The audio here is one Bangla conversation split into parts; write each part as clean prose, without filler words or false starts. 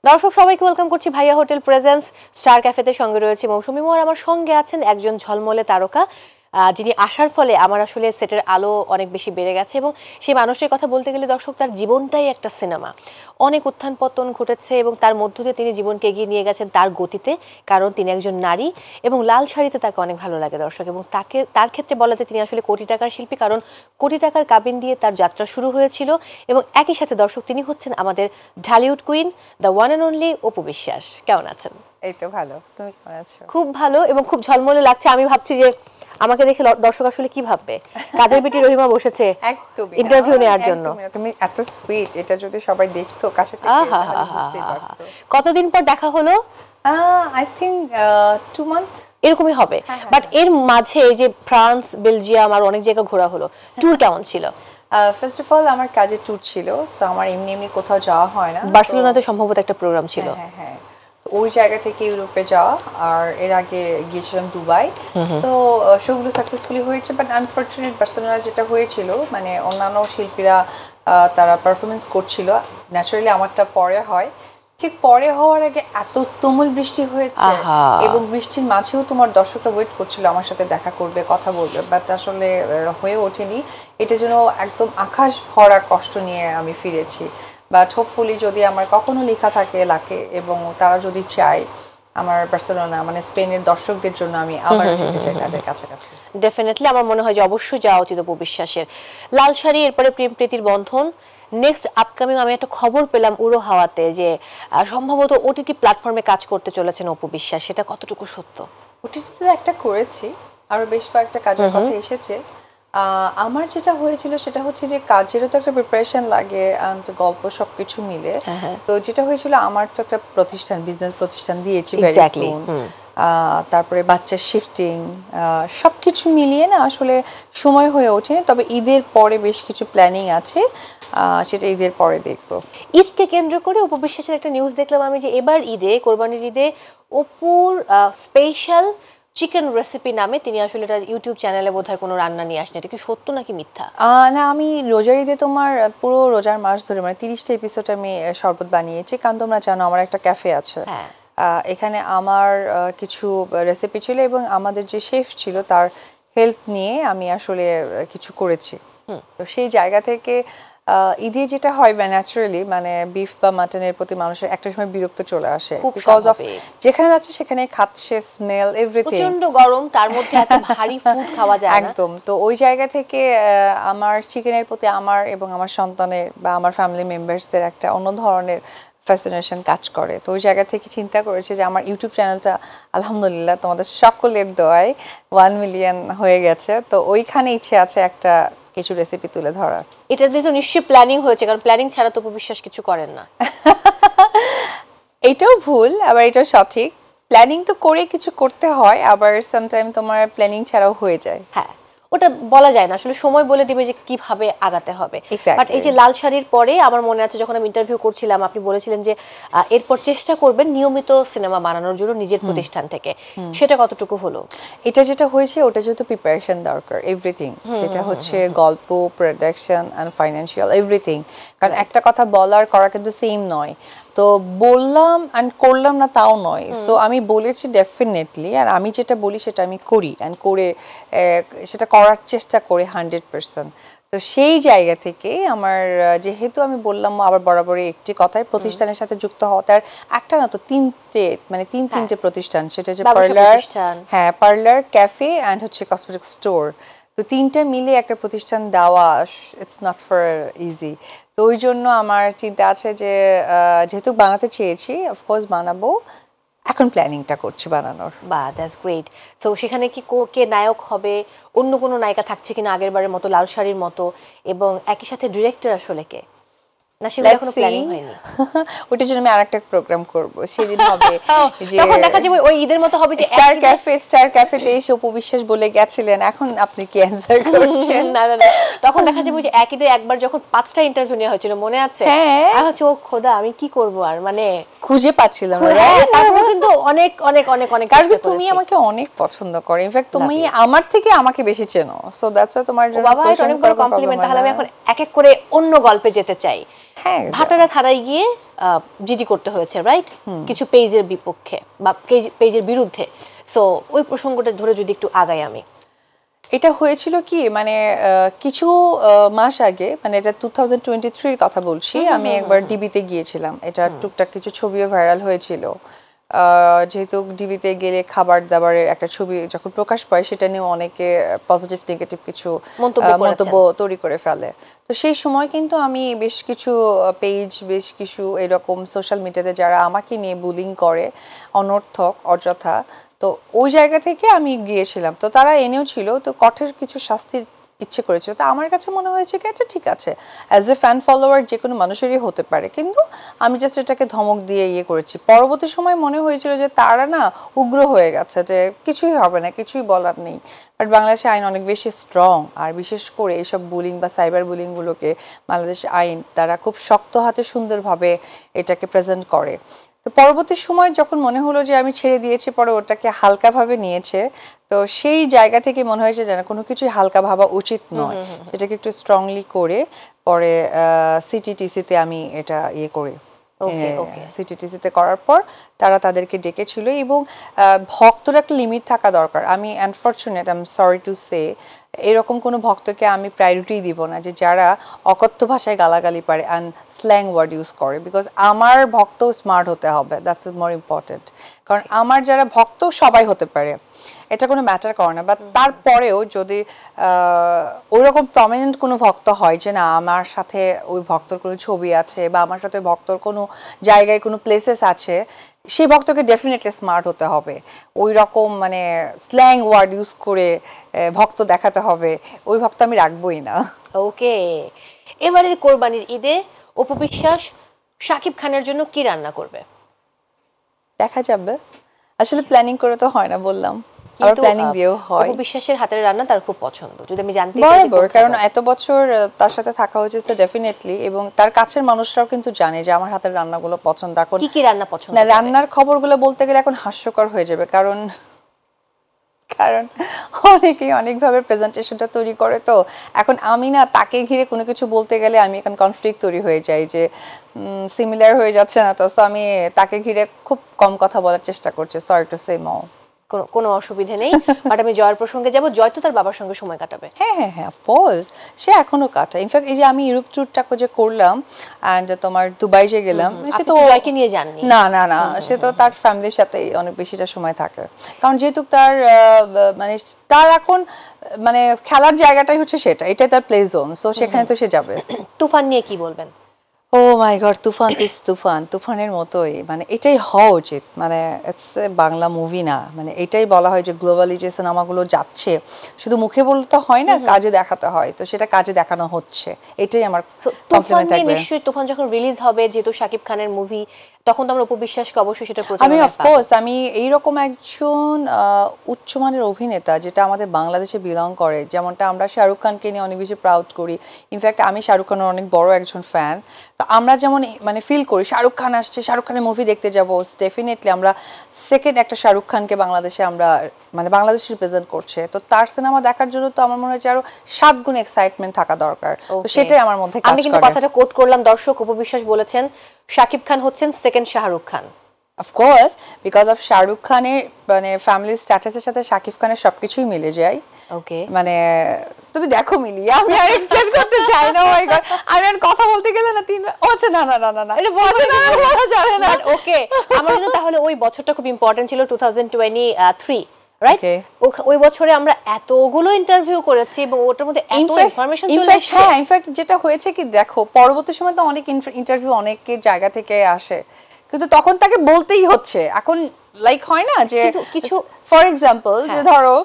দর্শক সবাইকে ওয়েলকাম করছি ভাইয়া হোটেল প্রেজেন্স স্টার ক্যাফেতে। সঙ্গে রয়েছে মৌসুমী মোহর। আমার সঙ্গে আছেন একজন ঝলমলে তারকা, যিনি আসার ফলে আমার আসলে সেটের আলো অনেক বেশি বেড়ে গেছে। এবং সেই মানুষের কথা বলতে গেলে দর্শক, তার জীবনটাই একটা সিনেমা। অনেক উত্থান পতন ঘটেছে এবং তার মধ্য দিয়ে তিনি জীবনকে এগিয়ে নিয়ে গেছেন তার গতিতে, কারণ তিনি একজন নারী এবং লাল শাড়িতে তাকে অনেক ভালো লাগে দর্শক। এবং তার ক্ষেত্রে বলা যায় তিনি আসলে কোটি টাকার শিল্পী, কারণ কোটি টাকার কাবিন দিয়ে তার যাত্রা শুরু হয়েছিল। এবং একই সাথে দর্শক, তিনি হচ্ছেন আমাদের Dhallywood queen, the one and only Apu Biswas. কেমন আছেন? এই তো ভালো, তুমি কেমন আছো? খুব ভালো এবং খুব ঝলমলে লাগছে। আমি ভাবছি যে আমাকে দেখে দর্শক আসলে কি ভাববে, কাজের বেটি রহিমা বসেছে ইন্টারভিউ নেওয়ার জন্য। তুমি এত সুইট, এটা যদি সবাই দেখতো কাছে থেকে তাহলে বুঝতেই পারতো। কতদিন পর দেখা হলো? আই থিংক 2 মান্থ এরকমই হবে। বাট এর মাঝে এই যে ফ্রান্স, বেলজিয়াম আর অনেক জায়গা ঘোরা হলো, ট্যুর কেমন ছিল? ফার্স্ট অফ অল আমার কাজের ট্যুর ছিল, সো আমার এমনি কোথাও যাওয়া হয় না। বার্সেলোনাতে সম্ভবত একটা প্রোগ্রাম ছিল। হ্যাঁ, ওই জায়গা থেকে ইউরোপে যাওয়া, আর এর আগে গিয়েছিলাম দুবাই। তো শোগুলো সাকসেসফুলি হয়েছে, বাট আনফরচুনেট বার্সেলোনার যেটা হয়েছিল, মানে অন্যান্য শিল্পীরা তারা পারফরমেন্স করছিল, ন্যাচারালি আমারটা পরে হয়। ঠিক পরে হওয়ার আগে এত তুমুল বৃষ্টি হয়েছে এবং বৃষ্টির মাঝেও তোমার দর্শকরা ওয়েট করছিল আমার সাথে দেখা করবে, কথা বলবে, বাট আসলে হয়ে ওঠেনি। এটা যেন একদম আকাশ ভরা কষ্ট নিয়ে আমি ফিরেছি। বাট হোপফুলি যদি আমার কখনো লেখা থাকে লাকে, এবং তারা যদি চায় আমার বার্সেলোনা মানে স্পেনের দর্শকদের জন্য আমি আবার যেতে চাই তাদের কাছাকাছি, ডেফিনেটলি আমার মনে হয় যে অবশ্যই যাওয়া উচিত অপু বিশ্বাসের। লাল শাড়ি, এরপরে প্রেম প্রীতির বন্ধন, নেক্সট আপকামিং আমি একটা খবর পেলাম উড়ো হাওয়াতে যে সম্ভবত ওটিটি প্ল্যাটফর্মে কাজ করতে চলেছেন অপু বিশ্বাস। সেটা কতটুকু সত্য? ওটিটিতে একটা করেছি, আরো বেশ কয়েকটা কাজের কথা এসেছে। আমার যেটা হয়েছিল সেটা হচ্ছে যে কাজেরও তো একটা প্রিপারেশন লাগে, গল্প সবকিছু মিলে। তো যেটা হয়েছিল, আমার তো একটা প্রতিষ্ঠান, বিজনেস প্রতিষ্ঠান দিয়েছি ভেরি সুন। তারপরে বাচ্চার শিফটিং, সবকিছু মিলিয়ে না আসলে সময় হয়ে ওঠে। তবে ঈদের পরে বেশ কিছু প্ল্যানিং আছে, সেটা ঈদের পরে দেখবো। ঈদকে কেন্দ্র করে অপু বিশ্বাসের একটা নিউজ দেখলাম আমি, যে এবার ঈদে, কোরবানির ঈদে অপুর স্পেশাল চিকেন রেসিপি নামে তিনি আসলে এটা ইউটিউব চ্যানেলে বোধহয় কোনো রান্না নিয়ে আসেন। এটা কি সত্য নাকি মিথ্যা? না, আমি রোজার ঈদে তোমার পুরো রোজার মাস ধরে মানে 30টা এপিসোড আমি শরবত বানিয়েছি, কারণ তোমরা জানো আমার একটা ক্যাফে আছে। এখানে আমার কিছু রেসিপি ছিল এবং আমাদের যে শেফ ছিল তার হেল্প নিয়ে আমি আসলে কিছু করেছি। তো সেই জায়গা থেকে ঈদে যেটা হয় ন্যাচারালি, মানে বিফ বা মাটনের প্রতি মানুষের একটা সময় বিরক্ত চলে আসে, বিকজ অফ যেখানে যাচ্ছে সেখানে খাচ্ছে, স্মেল, এভরিথিং, প্রচন্ড গরম, তার মধ্যে এত ভারী ফুড খাওয়া যায় না একদম। তো ওই জায়গা থেকে আমার চিকেনের প্রতি আমার এবং আমার সন্তানের বা আমার ফ্যামিলি মেম্বার্সদের একটা অন্য ধরনের ফ্যাসিনেশন কাজ করে। তো ওই জায়গা থেকে চিন্তা করেছে যে আমার ইউটিউব চ্যানেলটা আলহামদুলিল্লাহ তোমাদের সকলের দোয়ায় 1 মিলিয়ন হয়ে গেছে। তো ওইখানে ইচ্ছে আছে একটা কিছু রেসিপি তুলে ধরার। এটা দিয়ে তো নিশ্চয়ই প্ল্যানিং হয়েছে, কারণ প্ল্যানিং ছাড়া তো অপু বিশ্বাস কিছু করেন না। এটাও ভুল, আবার এটাও সঠিক। প্ল্যানিং তো করে কিছু করতে হয়, আবার সামটাইম তোমার প্ল্যানিং ছাড়াও হয়ে যায়। হ্যাঁ, ওটা বলা যায় না, আসলে সময় বলে দিবে যে কিভাবে আগাতে হবে। বাট এই যে লাল শাড়ির পরে আমার মনে আছে যখন আমি ইন্টারভিউ করছিলাম, আপনি বলেছিলেন যে এরপর চেষ্টা করবেন নিয়মিত সিনেমা বানানোর জন্য নিজের প্রতিষ্ঠান থেকে। সেটা কতটুকু হলো? এটা যেটা হয়েছে ওটা যেহেতু প্রিপারেশন দরকার, এভরিথিং, সেটা হচ্ছে গল্প, প্রোডাকশন অ্যান্ড ফাইন্যান্সিয়াল এভরিথিং। কারণ একটা কথা বলার করা কিন্তু সেম নয়। তো বললাম অ্যান্ড করলাম না তাও নয়। সো আমি বলেছি ডেফিনেটলি, আর আমি যেটা বলি সেটা আমি করি, অ্যান্ড করে সেটা করার চেষ্টা করি 100%। তো সেই জায়গা থেকে আমার যেহেতু আমি বললাম আবার বরাবরই একটি কথাই, প্রতিষ্ঠানের সাথে যুক্ত হওয়া, তার একটা না তো তিনটে প্রতিষ্ঠান, সেটা হচ্ছে পার্লার, ক্যাফে অ্যান্ড হচ্ছে কসমেটিক স্টোর। তো তিনটা মিলে একটা প্রতিষ্ঠান দেওয়া, ইটস নট ফর ইজি। তো ওই জন্য আমার চিন্তা আছে যে যেহেতু বানাতে চেয়েছি, অফকোর্স বানাবো, এখন প্ল্যানিংটা করছি বানানোর। বাহ, দ্যাটস গ্রেট। সো সেখানে কি কে নায়ক হবে, অন্য কোনো নায়িকা থাকছে কিনা আগের বারের মতো লাল শাড়ির মতো, এবং একই সাথে ডিরেক্টর আসলে কে, না সেগুলো এখনো প্ল্যানিং হয়নি? ওটার জন্য আমি আরেকটা প্রোগ্রাম করব, সেদিন হবে যে তখন দেখা যাবে ওই ঈদের মতো হবে যে স্টার ক্যাফেতে এসে অপু বিশ্বাস বলে গেছিলেন, এখন আপনি কি অ্যানসার করছেন? না, তখন দেখা যাবে যে এক ঈদে একবার যখন 5টা ইন্টারভিউ নেওয়া হয়েছিল, মনে আছে? আর হচ্ছে ও খোদা আমি কি করব, আর মানে খুঁজে পাচ্ছিলাম না। তারপর কিন্তু অনেক অনেক অনেক অনেক কারণ তুমি আমাকে অনেক পছন্দ করো, ইনফ্যাক্ট তুমি আমার থেকে আমাকে বেশি চেনো, সো দ্যাটস ওয়াই তোমার জন্য বাবা এটা অনেক বড় কমপ্লিমেন্ট। তাহলে আমি এখন এক এক করে অন্য গল্পে যেতে চাই। হ্যাঁ, ভাটারা থানায় গিয়ে জিডি করতে হয়েছে, রাইট? কিছু পেজের বিপক্ষে বা পেজের বিরুদ্ধে। সো ওই প্রসঙ্গটা ধরে যদি একটু আগাই আমি। এটা হয়েছিল কি মানে কিছু মাস আগে, মানে এটা 2023 কথা বলছি, আমি একবার ডিবিতে গিয়েছিলাম। এটা টুকটাক কিছু ছবিও ভাইরাল হয়েছিল। যেহেতু ডিবিতে গেলে খাবার দাবারের একটা ছবি যখন প্রকাশ পায়, সেটা নিয়ে অনেকে পজিটিভ নেগেটিভ কিছু মন্তব্য তৈরি করে ফেলে। তো সেই সময় কিন্তু আমি বেশ কিছু পেজ, বেশ কিছু এরকম সোশ্যাল মিডিয়াতে যারা আমাকে নিয়ে বুলিং করে অনর্থক অযথা, তো ওই জায়গা থেকে আমি গিয়েছিলাম। তো তারা এনেও ছিল, তো কঠোর কিছু শাস্তির ইচ্ছে করেছিল। তো আমার কাছে মনে হয়েছে কি আচ্ছা ঠিক আছে, অ্যাজ এ ফ্যান ফলোয়ার যে কোনো মানুষেরই হতে পারে, কিন্তু আমি জাস্ট এটাকে ধমক দিয়ে করেছি। পরবর্তী সময় মনে হয়েছিল যে তারা না উগ্র হয়ে গেছে, যে কিছুই হবে না, কিছুই বলার নেই। বাট বাংলাদেশের আইন অনেক বেশি স্ট্রং, আর বিশেষ করে এইসব বুলিং বা সাইবার বুলিংগুলোকে বাংলাদেশের আইন তারা খুব শক্ত হাতে সুন্দরভাবে এটাকে প্রেজেন্ট করে। তো পরবর্তী সময় যখন মনে হলো যে আমি ছেড়ে দিয়েছি, পরে ওটাকে হালকাভাবে নিয়েছে। তো সেই জায়গা থেকে মনে হয়েছে যে না, কোনো কিছুই হালকা ভাবা উচিত নয়, সেটাকে একটু স্ট্রংলি করে পরে সিটিটিসিতে আমি এটা করি। সিটিটিসিতে করার পর তারা তাদেরকে ডেকেছিল, এবং ভক্তর একটা লিমিট থাকা দরকার। আমি unfortunate, I am sorry to say, এরকম কোনো ভক্তকে আমি প্রায়োরিটি দিব না যে যারা অকথ্য ভাষায় গালাগালি পারে অ্যান্ড স্ল্যাং ওয়ার্ড ইউজ করে, বিকজ আমার ভক্ত স্মার্ট হতে হবে, দ্যাটস মোর ইম্পর্টেন্ট। কারণ আমার যারা ভক্ত সবাই হতে পারে, এটা কোনো ম্যাটার করে না। বাট তারপরেও যদি ওইরকম প্রমিনেন্ট কোনো ভক্ত হয় যে না আমার সাথে ওই ভক্তর কোনো ছবি আছে, বা আমার সাথে ভক্তর কোনো জায়গায় কোনো প্লেসেস আছে, সেই ভক্তকে ডেফিনেটলি স্মার্ট হতে হবে। ওই রকম মানে স্ল্যাং ওয়ার্ড ইউজ করে ভক্ত দেখাতে হবে, ওই ভক্ত আমি রাখবোই না। ওকে, এবারের কোরবানির ঈদে অপু বিশ্বাস শাকিব খানের জন্য কি রান্না করবে? দেখা যাবে, আসলে প্ল্যানিং করে তো হয় না, বললাম। আর প্ল্যানিং দিয়েও হয়। অপু বিশ্বাসের হাতের রান্না তার খুব পছন্দ, যদি আমি জানতে বরাবর, কারণ এত বছর তার সাথে থাকা হয়েছে ডেফিনেটলি, এবং তার কাছের মানুষরাও কিন্তু জানে যে আমার হাতের রান্নাগুলো পছন্দ। এখন কি কি রান্না পছন্দ? না, রান্নার খবরগুলো বলতে গেলে এখন হাস্যকর হয়ে যাবে, কারণ অনেকেই অনেকভাবে প্রেজেন্টেশনটা তৈরি করে। তো এখন আমি না তাকে ঘিরে কোনো কিছু বলতে গেলে আমি এখন কনফ্লিক্ট তৈরি হয়ে যাই যে সিমিলার হয়ে যাচ্ছে না। তো সো আমি তাকে ঘিরে খুব কম কথা বলার চেষ্টা করছি, সরি টু সে মো। কোনো অসুবিধা নেই, বাট আমি জয়ের প্রসঙ্গে যাব। জয় তো তার বাবার সঙ্গে সময় কাটাবে। হ্যাঁ হ্যাঁ হ্যাঁ, অফকোর্স, সে এখনো কাটায়। ইনফ্যাক্ট এই যে আমি ইউরোপ ট্যুরটা যে করলাম অ্যান্ড তোমার দুবাই যে গেলাম, সে তো জয়কে নিয়ে যাননি? না না না, সে তো তার ফ্যামিলির সাথেই অনেক বেশিটা সময় থাকে। কারণ যেহেতু তার মানে তার এখন মানে খেলার জায়গাটাই হচ্ছে সেটা, এটাই তার প্লে জোন, সো সেখানে তো সে যাবে। তুফান নিয়ে কি বলবেন? ও মাই গড, তুফান ইজ তুফান, তুফানের মতোই, মানে এটাই হওয়া উচিত। মানে ইটস এ বাংলা মুভি না, মানে এটাই বলা হয় যে গ্লোবালি যে সিনেমাগুলো যাচ্ছে শুধু মুখে বলতে হয় না, কাজে দেখাতে হয়। তো সেটা কাজে দেখানো হচ্ছে, এটাই আমার কমপ্লিমেন্ট থাকবে। নিশ্চয়ই তুফান যখন রিলিজ হবে, যেহেতু শাকিব খানের মুভি, তখন তো আমরা অপু বিশ্বাসকে অবশ্যই সেটা প্রচার আমি অফকোর্স আমি এইরকম একজন উচ্চমানের অভিনেতা যেটা আমাদের বাংলাদেশে বিলং করে, যেমনটা আমরা শাহরুখ খানকে নিয়ে অনেক বেশি প্রাউড করি। ইনফ্যাক্ট আমি শাহরুখ খানের অনেক বড় একজন ফ্যান। তো আমরা যেমন মানে ফিল করি শাহরুখ খান আসছে, শাহরুখ খানের মুভি দেখতে যাব, ডেফিনেটলি আমরা সেকেন্ড একটা শাহরুখ খানকে বাংলাদেশে আমরা মানে বাংলাদেশ রিপ্রেজেন্ট করছে। তো তার সিনেমা দেখার জন্য তো আমার মনে হচ্ছে আরো 7 গুণ এক্সাইটমেন্ট থাকা দরকার। তো সেটাই আমার মধ্যে কাজ করে। আমি কিন্তু কথাটা কোট করলাম, দর্শক, অপু বিশ্বাস বলেছেন শাকিব খান হচ্ছেন second Shahrukh Khan. Of course, because of Shahrukh খানের মানে ফ্যামিলি স্ট্যাটাসের সাথে শাকিব খানের সবকিছুই মিলে যায়। ওকে, মানে তুমি দেখো মিলিয়ে, আমি আর এক্সপ্লেইন করতে চাই না। মাই গড, আমি আর কথা বলতে গেলে না আচ্ছা না না না না না এটা বলা যাবে না। ওকে, আমার জন্য তাহলে ওই বছরটা খুব ইম্পর্টেন্ট ছিল, 2023, রাইট? ওই বছরে আমরা এতগুলো ইন্টারভিউ করেছি এবং ওটার মধ্যে এত ইনফরমেশন চলে আসে। হ্যাঁ, ইনফ্যাক্ট যেটা হয়েছে কি দেখো, পরবর্তী সময় তো অনেক ইন্টারভিউ অনেকের জায়গা থেকে আসে, কিন্তু তখন তাকে বলতেই হচ্ছে। এখন লাইক হয় না যে কিছু ফর এক্সাম্পল যে ধরো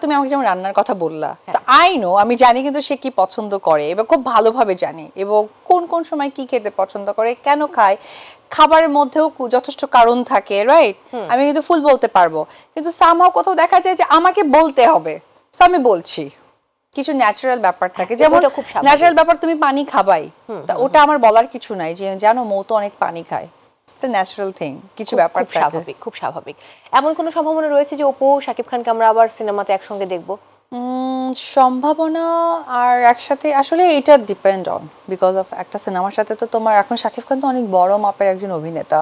তুমি আমাকে যেমন রান্নার কথা বললা, তো আই নো, আমি জানি কিন্তু সে কি পছন্দ করে এবং খুব ভালোভাবে জানি, এবং কোন কোন সময় কি খেতে পছন্দ করে, কেন খায়, খাবারের মধ্যেও যথেষ্ট কারণ থাকে, রাইট? আমি কিন্তু ফুল বলতে পারবো, কিন্তু সামহাও কোথাও দেখা যায় যে আমাকে বলতে হবে, সো আমি বলছি। কিছু ন্যাচারাল ব্যাপার থাকে, যেমন ন্যাচারাল ব্যাপার তুমি পানি খাবাই, ওটা আমার বলার কিছু নাই যে জানো মৌ তো অনেক পানি খায়, the natural thing, কিছু ব্যাপার থাকে। খুব স্বাভাবিক। এমন কোনো সম্ভাবনা রয়েছে যে অপু শাকিব খানকে আমরা আবার সিনেমাতে একসঙ্গে দেখব? সম্ভাবনা আর একসাথে আসলে এটা ডিপেন্ড অন বিকজ অফ একটা সিনেমার সাথে তো তোমার এখন শাকিব খান তো অনেক বড় মাপের একজন অভিনেতা।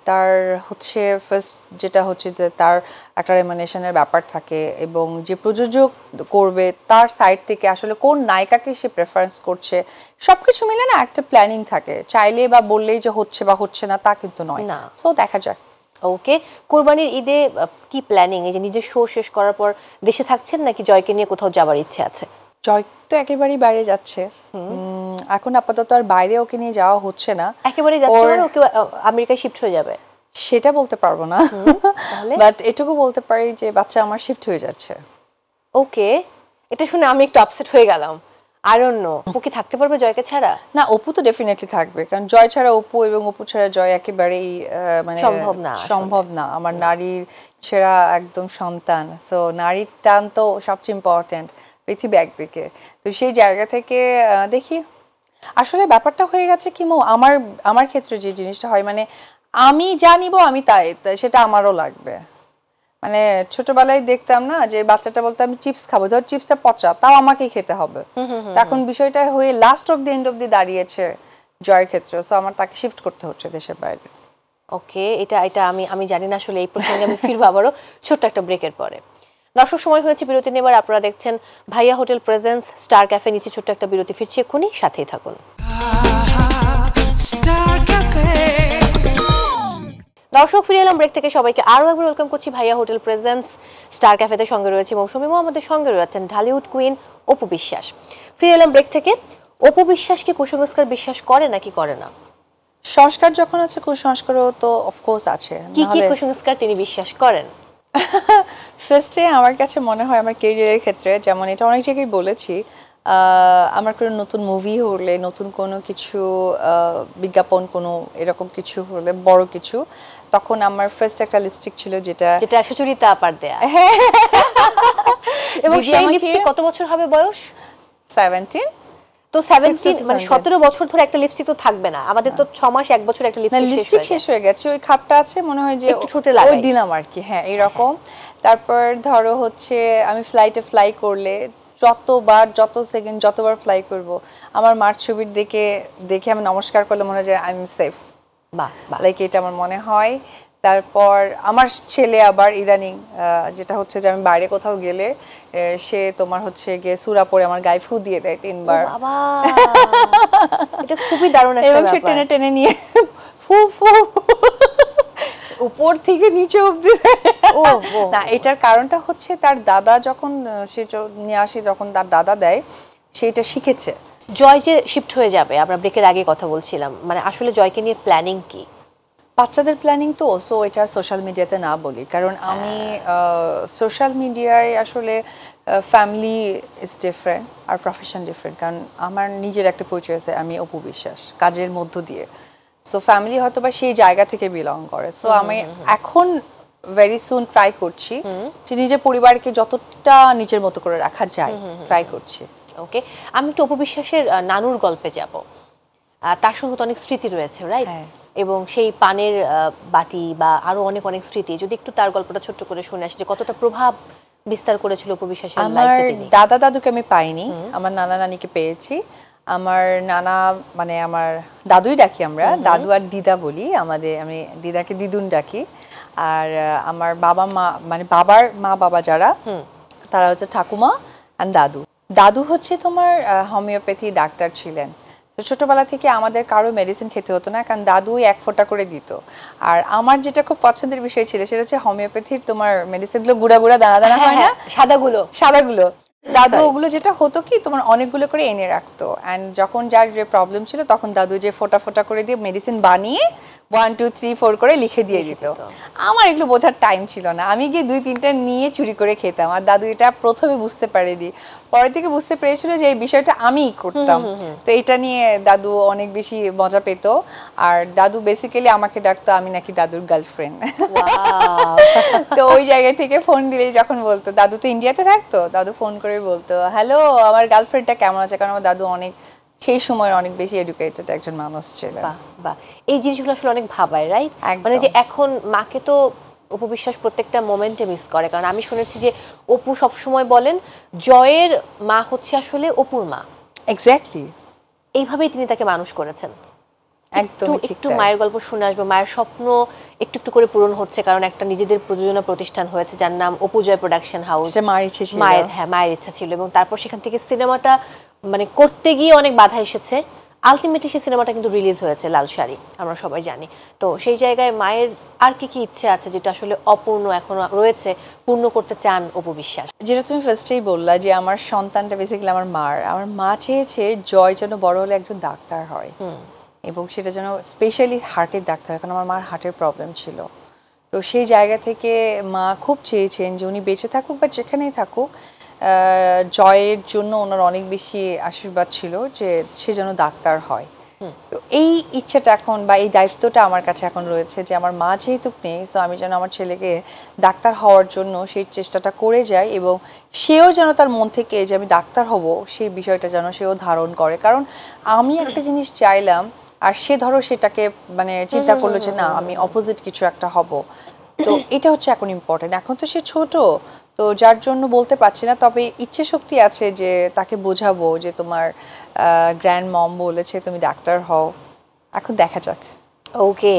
তার হচ্ছে ফার্স্ট যেটা হচ্ছে যে তার একটা রেমুনারেশনের ব্যাপার থাকে এবং যে প্রযোজক করবে তার সাইড থেকে আসলে কোন নায়িকাকে সে প্রেফারেন্স করছে সবকিছু মিলে না একটা প্ল্যানিং থাকে, চাইলে বা বললেই যে হচ্ছে বা হচ্ছে না তা কিন্তু নয়। না। সো দেখা যাক। ওকে, কোরবানির ঈদে কি প্ল্যানিং? এই যে নিজের শো শেষ করার পর দেশে থাকছেন নাকি জয়কে নিয়ে কোথাও যাওয়ার ইচ্ছে আছে? জয় তো একেবারেই বাইরে যাচ্ছে, এখন আপাতত আর বাইরে ওকে নিয়ে যাওয়া হচ্ছে না। একেবারেই যাচ্ছে মানে ওকে আমেরিকায় শিফট হয়ে যাবে? সেটা বলতে পারবো না, বাট এটুকু বলতে পারি যে বাচ্চা আমার শিফট হয়ে যাচ্ছে। ওকে, এটা শুনে আমি একটু আপসেট হয়ে গেলাম। আই ডোন্ট নো, অপু কি থাকতে পারবে জয়কে ছাড়া? না, অপু তো ডেফিনেটলি থাকবে, কারণ জয় ছাড়া অপু এবং অপু ছাড়া জয় একেবারেই মানে সম্ভব না। আমার নারীর ছেঁড়া একদম সন্তান, সো নারীর টান তো সবচেয়ে ইম্পর্টেন্ট পৃথিবী একদিকে। তো সেই জায়গা থেকে দেখি আসলে ব্যাপারটা হয়ে গেছে কি আমার আমার ক্ষেত্রে যে জিনিসটা হয় মানে আমি যা নিব আমি তাই সেটা আমারও লাগবে। মানে ছোটবেলায় দেখতাম না যে বাচ্চাটা বলতো আমি চিপস খাবো, ধর চিপসটা পচা তাও আমাকেই খেতে হবে। এখন বিষয়টা হয়ে last of the end of the দাঁড়িয়েছে জয়ের ক্ষেত্রে, সো আমার তাকে শিফট করতে হচ্ছে দেশের বাইরে। ওকে, এটা এটা আমি জানি না আসলে এই প্রসঙ্গে আমি ফিরবো আবারও ছোট্ট একটা ব্রেকের পরে। দর্শক, সময় হয়েছে বিরতি নেবার। আপনারা দেখছেন ভাইয়া হোটেল প্রেজেন্স স্টার ক্যাফে। নিচে ছোট্ট একটা বিরতি, ফিরছি এক্ষুনি, সাথেই থাকুন। দর্শক, ফিরে এলাম ব্রেক থেকে। সবাইকে আরও একবার ওয়েলকাম করছি ভাইয়া হোটেল প্রেজেন্স স্টার ক্যাফেতে। সঙ্গে রয়েছে মৌসুমী, আমাদের সঙ্গে রয়েছেন ঢালিউড কুইন অপু বিশ্বাস। ফিরে এলাম ব্রেক থেকে। অপু বিশ্বাস কি কুসংস্কার বিশ্বাস করে নাকি করে না? সংস্কার যখন আছে কুসংস্কারও তো অফকোর্স আছে। কি কি কুসংস্কার তিনি বিশ্বাস করেন? ফার্স্টে আমার কাছে মনে হয় আমার ক্যারিয়ারের ক্ষেত্রে, যেমন এটা অনেক জায়গায় বলেছি, আমার কোনো নতুন মুভি হলে, নতুন কোনো কিছু বিজ্ঞাপন কোনো এরকম কিছু হলে, বড় কিছু, তখন আমার ফার্স্ট একটা লিপস্টিক ছিল যেটা সুচরিতা আপার দেয়া। এবং সেই লিপস্টিক কত বছর হবে বয়স? 17। তো 17 মানে 17 বছর ধরে একটা লিপস্টিক তো থাকবে না। আমাদের তো 6 মাস 1 বছর একটা লিপস্টিক শেষ হয়ে গেছে। ওই খাপটা আছে, মনে হয় যে একটু ঠোঁটে লাগাই, ওই দিলাম আর কি। হ্যাঁ, এরকম। তারপর ধরো হচ্ছে আমি ফ্লাইটে ফ্লাই করলে যত সেকেন্ড যতবার ফ্লাই করব, আমার মার ছবির দেখে আমি নমস্কার করলে মনে হয় যে আই এম সেফ। বাহ, লাইক এটা আমার মনে হয়। তারপর আমার ছেলে আবার ইদানিং যেটা হচ্ছে যে আমি বাইরে কোথাও গেলে সে তোমার হচ্ছে গিয়ে সূরা পড়ে আমার গায়ে ফু দিয়ে দেয় 3 বার। বাবা, এটা খুবই দারুণ একটা ব্যাপার। এবং সে টেনে টেনে নিয়ে ফু ফু উপর থেকে নিচে অবধি। না, এটার কারণটা হচ্ছে তার দাদা যখন সে নিয়ে আসে, যখন তার দাদা দেয় সেটা শিখেছে। জয় যে শিফট হয়ে যাবে, আমরা ব্রেকের আগে কথা বলছিলাম, মানে আসলে জয়কে নিয়ে প্ল্যানিং কি? বাচ্চাদের প্ল্যানিং তো সো এটা সোশ্যাল মিডিয়াতে না বলি, কারণ আমি সোশ্যাল মিডিয়ায় আসলে ফ্যামিলি ইজ ডিফারেন্ট আর প্রফেশন ডিফারেন্ট। কারণ আমার নিজের একটা পরিচয় আছে, আমি অপু বিশ্বাস কাজের মধ্য দিয়ে। সো ফ্যামিলি হয়তো বা সেই জায়গা থেকে বিলং করে। সো আমি এখন ভেরি সুন ট্রাই করছি যে নিজের পরিবারকে যতটা নিজের মতো করে রাখা যায় ট্রাই করছি। ওকে, আমি একটু অপু বিশ্বাসের নানুর গল্পে যাব। তার সঙ্গে তো অনেক স্মৃতি রয়েছে, রাইট? এবং সেই পানের বাটি বা আরো অনেক অনেক স্মৃতি, যদি একটু তার গল্পটা ছোট্ট করে শুনে আসি যে কতটা প্রভাব বিস্তার করেছিল অপু বিশ্বাসের লাইফে তিনি। আমার দাদা দাদুকে আমি পাইনি, আমার নানা নানিকে পেয়েছি। আমার নানা মানে আমার দাদুই ডাকি আমরা, দাদু আর দিদা বলি আমাদের, আমি দিদাকে দিদুন ডাকি। আর আমার বাবা মা মানে বাবার মা বাবা যারা, তারা হচ্ছে ঠাকুমা আর দাদু। দাদু হচ্ছে তোমার হোমিওপ্যাথি ডাক্তার ছিলেন। ছোটবেলা থেকে আমাদের কারো মেডিসিন খেতে হতো না, কারণ দাদুই 1 ফোঁটা করে দিত। আর আমার যেটা খুব পছন্দের বিষয় ছিল সেটা হচ্ছে হোমিওপ্যাথির তোমার মেডিসিনগুলো গুঁড়া গুঁড়া দানা দানা হয় না, সাদাগুলো। দাদু ওগুলো যেটা হতো কি তোমার অনেকগুলো করে এনে রাখতো, অ্যান্ড যখন যার যে প্রবলেম ছিল তখন দাদু যে ফোঁটা ফোঁটা করে দিয়ে মেডিসিন বানিয়ে 1 2 3 4 করে লিখে দিয়ে দিত। আমার এগুলো বোঝার টাইম ছিল না, আমি গিয়ে 2-3টা নিয়ে চুরি করে খেতাম। আর দাদু এটা প্রথমে বুঝতে পারেনি, পরে থেকে বুঝতে পেরেছিল যে এই বিষয়টা আমিই করতাম। তো এটা নিয়ে দাদু অনেক বেশি মজা পেত। আর দাদু বেসিক্যালি আমাকে ডাকতো আমি নাকি দাদুর গার্লফ্রেন্ড। তো ওই জায়গা থেকে ফোন দিলেই যখন বলতো, দাদু তো ইন্ডিয়াতে থাকতো, দাদু ফোন করে বলতো হ্যালো আমার গার্লফ্রেন্ডটা কেমন আছে, কারণ আমার দাদু অনেক সেই সময় অনেক বেশি এডুকেটেড একজন মানুষ ছিল। বাহ, এই জিনিসগুলো আসলে অনেক ভাবায়, রাইট? মানে যে এখন মাকে তো অপু বিশ্বাস প্রত্যেকটা মোমেন্টে মিস করে, কারণ আমি শুনেছি যে অপু সবসময় বলেন জয়ের মা হচ্ছে আসলে অপুর মা। এক্স্যাক্টলি, এইভাবেই তিনি তাকে মানুষ করেছেন। একদম ঠিক। একটু মায়ের গল্প শুনে আসবো, মায়ের স্বপ্ন একটু একটু করে পূরণ হচ্ছে, কারণ একটা নিজেদের প্রযোজনা প্রতিষ্ঠান হয়েছে যার নাম অপু জয় প্রোডাকশন হাউস। মায়ের ইচ্ছা ছিল, এবং তারপর সেখান থেকে সিনেমাটা মানে করতে গিয়ে অনেক বাধা এসেছে। আলটিমেটলি সেই সিনেমাটা কিন্তু রিলিজ হয়েছে, লাল শাড়ি, আমরা সবাই জানি। তো সেই জায়গায় মায়ের আর কি কি ইচ্ছে আছে যেটা আসলে অপূর্ণ এখনো রয়েছে, পূর্ণ করতে চান অপু বিশ্বাস? যেটা তুমি ফার্স্টেই বললা যে আমার সন্তানটা বেসিক্যালি আমার মা চেয়েছে জয় যেন বড় হলে একজন ডাক্তার হয়, এবং সেটা যেন স্পেশালি হার্টের ডাক্তার হয়, কারণ আমার মার হার্টের প্রবলেম ছিল। তো সেই জায়গা থেকে মা খুব চেয়েছেন যে উনি বেঁচে থাকুক বা যেখানেই থাকুক, জয়ের জন্য ওনার অনেক বেশি আশীর্বাদ ছিল যে সে যেন ডাক্তার হয়। তো এই ইচ্ছাটা এখন বা এই দায়িত্বটা আমার কাছে এখন রয়েছে যে আমার মা যেহেতু নেই, সো আমি যেন আমার ছেলেকে ডাক্তার হওয়ার জন্য সেই চেষ্টাটা করে যাই, এবং সেও যেন তার মন থেকে যে আমি ডাক্তার হব সেই বিষয়টা যেন সেও ধারণ করে। কারণ আমি একটা জিনিস চাইলাম আর সে ধরো সেটাকে মানে চিন্তা করলো যে না আমি অপোজিট কিছু একটা হব। তো এটা হচ্ছে এখন ইম্পর্টেন্ট। এখন তো সে ছোট, তো যার জন্য বলতে পারছি না, তবে ইচ্ছে শক্তি আছে যে তাকে বোঝাবো যে তোমার গ্র্যান্ড মম বলেছে তুমি ডাক্তার হও, এখন দেখা যাক। ওকে,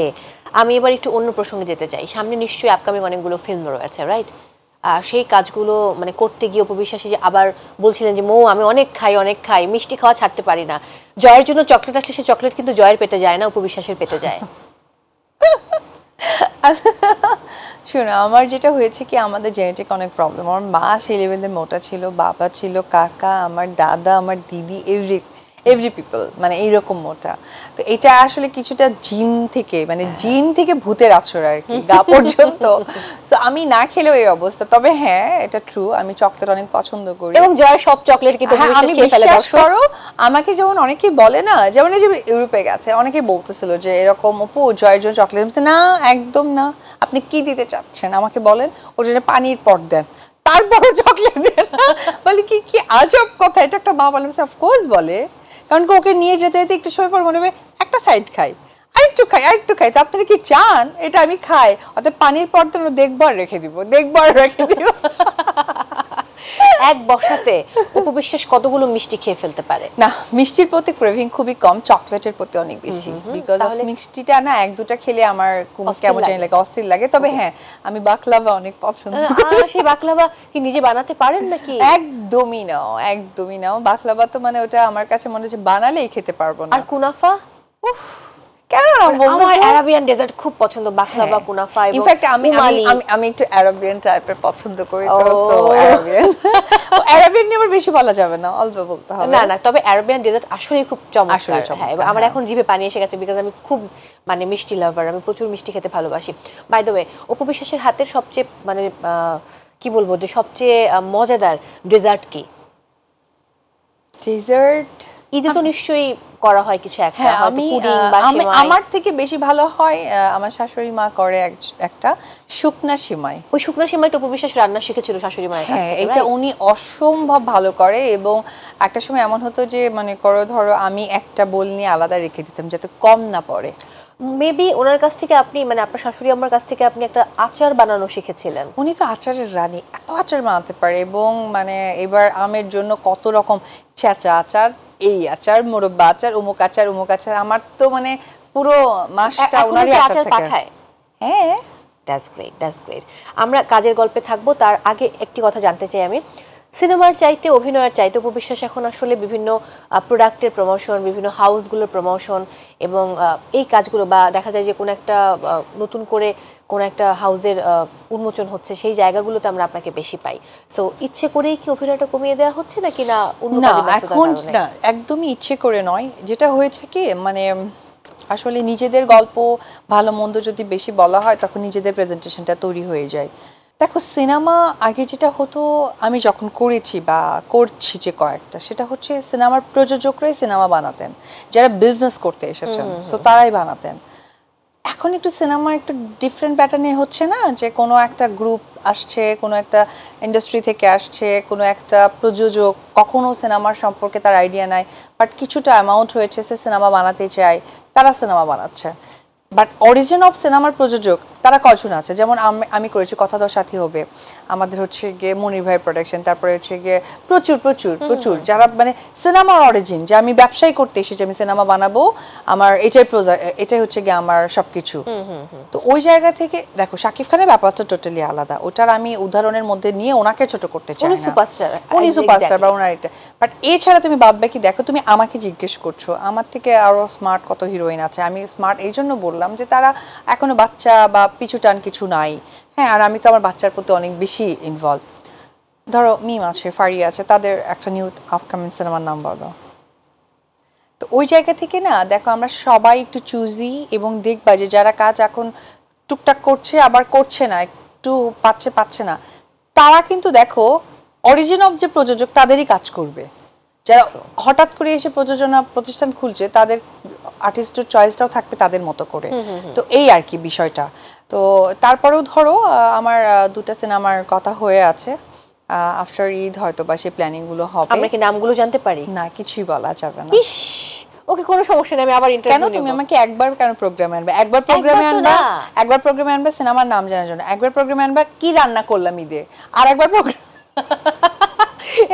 আমি এবার একটু অন্য প্রসঙ্গে যেতে চাই। সামনে নিশ্চয়ই আপকামিং অনেকগুলো ফিল্ম রয়েছে, রাইট? সেই কাজগুলো মানে করতে গিয়ে অপু বিশ্বাসী যে আবার বলছিলেন যে মৌ আমি অনেক খাই, মিষ্টি খাওয়া ছাড়তে পারি না। জয়ের জন্য চকলেট আসলে সে চকলেট কিন্তু জয়ের পেটে যায় না, অপু বিশ্বাসের পেটে যায়। শোনো, আমার যেটা হয়েছে কি আমাদের জেনেটিক অনেক প্রবলেম। আমার মা সেই লেভেলে মোটা ছিল, বাবা ছিল, কাকা, আমার দাদা, আমার দিদি, এভরি পিপল মানে এইরকম মোটা। তো এটা আসলে কিছুটা জিন থেকে ভূতের আছর আর কি, গা পর্যন্ত। সো আমি না খেলেও এই অবস্থা। তবে হ্যাঁ, এটা ট্রু, আমি চকলেট অনেক পছন্দ করি, এবং জয়ের সব চকলেট কিন্তু আমি বিশ্বাস করো। আমাকে যেমন অনেকেই বলে না, যেমন এই যে ইউরোপে গেছে অনেকেই বলতেছিল যে এরকম অপু জয়ের জন্য চকলেট, না একদম না, আপনি কি দিতে চাচ্ছেন আমাকে বলেন, ওর জন্য পানির পট দেন, তারপরও চকলেট দেন। বলে কি কি আজব কথা, এটা একটা মা বলে। অফকোর্স বলে, কারণ কি ওকে নিয়ে যেতে যেতে একটু সময় পর মনে হবে একটা সাইড খাই, আরেকটু খাই, তো আপনারা কি চান এটা আমি খাই? অর্থাৎ পানির পর তো দেখবার রেখে দিব। এক বসাতে অপু বিশ্বাস কতগুলো মিষ্টি খেয়ে ফেলতে পারে? না, মিষ্টির প্রতি ক্রেভিং খুবই কম, চকলেটের প্রতি অনেক বেশি। বিকজ অফ মিষ্টিটা না এক দুটা খেলে আমার কেমন জানি লাগে, অস্থির লাগে। তবে হ্যাঁ, আমি বাকলাভা অনেক পছন্দ করি। সেই বাকলাভা কি নিজে বানাতে পারেন নাকি? একদমই না, বাকলাভা তো মানে ওটা আমার কাছে মনে হচ্ছে বানালেই খেতে পারবো না। আর কুনাফা? উফ, কেন না বলবো? আমার আরাবিয়ান ডেজার্ট খুব পছন্দ, বাকলাভা, কুনাফা এবং ইনফ্যাক্ট আমি একটু আরাবিয়ান টাইপের পছন্দ করি, তো সো আরাবিয়ান নিয়ে আবার বেশি বলা যাবে না, অল্প বলতে হবে। না, তবে আরাবিয়ান ডেজার্ট আসলেই খুব চমৎকার। হ্যাঁ, আমার এখন জিভে পানি এসে গেছে, বিকজ আমি খুব মানে মিষ্টি লাভার, আমি প্রচুর মিষ্টি খেতে ভালোবাসি। বাই দ্য ওয়ে, অপু বিশ্বাসের হাতের সবচেয়ে মানে কি বলবো যে সবচেয়ে মজাদার ডেজার্ট কি? ডেজার্ট ঈদে তো নিশ্চয়ই করা হয় কিছু একটা, আমার থেকে বেশি ভালো হয় আমার শাশুড়ি মা করে একটা শুকনা সিমাই। ওই শুকনা সিমাইটা অপু বিশ্বাস রান্না শিখেছিল শাশুড়ি মায়ের কাছ থেকে। এটা উনি অসম্ভব ভালো করে, এবং একটা সময় এমন হতো যে মানে করো ধরো আমি একটা বোল নিয়ে আলাদা রেখে দিতাম যাতে কম না পড়ে। মেবি ওনার কাছ থেকে আপনি মানে আপনার শাশুড়ি আমার কাছ থেকে আপনি একটা আচার বানানো শিখেছিলেন। উনি তো আচারের রানী, এত আচার বানাতে পারে। এবং মানে এবার আমের জন্য কত রকম ছেঁচা আচার, এই আচার, মোরব্বা আচার, অমুক আচার, আমার তো মানে পুরো মাসটা ওনারই আচার থাকে। হ্যাঁ, দ্যাটস গ্রেট। আমরা কাজের গল্পে থাকবো, তার আগে একটি কথা জানতে চাই আমি। সিনেমার চাইতে অভিনয়ের চাইতে অপু বিশ্বাস এখন আসলে বিভিন্ন প্রোডাক্টের প্রমোশন, বিভিন্ন হাউসগুলোর প্রমোশন এবং এই কাজগুলো, বা দেখা যায় যে কোনো একটা নতুন করে কোনো একটা হাউসের উন্মোচন হচ্ছে, সেই জায়গাগুলোতে আমরা আপনাকে বেশি পাই। সো ইচ্ছে করেই কি অভিনয়টা কমিয়ে দেওয়া হচ্ছে নাকি না অন্য কাজে ব্যস্ততার কারণে? না, একদমই ইচ্ছে করে নয়। যেটা হয়েছে কি মানে আসলে নিজেদের গল্প ভালো মন্দ যদি বেশি বলা হয় তখন নিজেদের প্রেজেন্টেশনটা তৈরি হয়ে যায়। দেখো, সিনেমা আগে যেটা হতো, আমি যখন করেছি বা করছি যে কয়েকটা, সেটা হচ্ছে সিনেমার প্রযোজকরাই সিনেমা বানাতেন, যারা বিজনেস করতে এসেছেন, সো তারাই বানাতেন। এখন একটু সিনেমা একটু ডিফারেন্ট প্যাটার্নে হচ্ছে না, যে কোনো একটা গ্রুপ আসছে, কোনো একটা ইন্ডাস্ট্রি থেকে আসছে, কোনো একটা প্রযোজক কখনো সিনেমার সম্পর্কে তার আইডিয়া নাই, বাট কিছুটা অ্যামাউন্ট হয়েছে, সে সিনেমা বানাতে চায়, তারা সিনেমা বানাচ্ছে। বাট অরিজিন অফ সিনেমার প্রযোজক তারা কজন আছে, যেমন আমি করেছি কথা দাও সাথী হবে, আমাদের হচ্ছে গিয়ে মনির ভাই প্রোডাকশন, তারপরে হচ্ছে গিয়ে প্রচুর প্রচুর প্রচুর যারা মানে সিনেমার অরিজিন, যে আমি ব্যবসায় করতে এসেছি, আমি সিনেমা বানাবো, আমার এটাই হচ্ছে গিয়ে আমার সবকিছু। তো ওই জায়গা থেকে দেখো শাকিব খানের ব্যাপারটা টোটালি আলাদা, ওটার আমি উদাহরণের মধ্যে নিয়ে ওনাকে ছোট করতে চাই না, উনি সুপারস্টার বা ওনার এটা। বাট এছাড়া তুমি বাদ বাকি দেখো, তুমি আমাকে জিজ্ঞেস করছো আমার থেকে আরো স্মার্ট কত হিরোইন আছে। আমি স্মার্ট এই জন্য বললাম যে তারা এখনো বাচ্চা বা পিছু টান কিছু নাই। হ্যাঁ, আর আমি তো আমার বাচ্চার প্রতি অনেক বেশি ইনভলভ। ধরো মিম আছে, ফারি আছে, তাদের একটা নিউ আপকামিং সিনেমার নাম বলো। তো ওই জায়গা থেকে না দেখো আমরা সবাই একটু চুজি, এবং দেখবা যে যারা কাজ এখন টুকটাক করছে আবার করছে না, একটু পাচ্ছে না, তারা কিন্তু দেখো অরিজিন অফ যে প্রযোজক তাদেরই কাজ করবে। যারা হঠাৎ করে এসে প্রযোজনা প্রতিষ্ঠান খুলছে তাদের আর্টিস্টের চয়েসটাও থাকবে তাদের মতো করে। তো এই আর কি বিষয়টা। তো তারপরেও ধরো আমার দুটো সিনেমার কথা হয়ে আছে, আফটার ঈদ হয়তো বা সেই প্ল্যানিং গুলো হবে। আমরা কি নামগুলো জানতে পারি? না, কিছুই বলা যাবে না। ওকে, কোনো সমস্যা নেই, আমি আবার ইন্টারভিউ কেন তুমি আমাকে একবার কেন প্রোগ্রামে আনবে? একবার প্রোগ্রামে আনবে সিনেমার নাম জানার জন্য, একবার প্রোগ্রামে আনবে কি রান্না করলাম ঈদে, আর একবার প্রোগ্রাম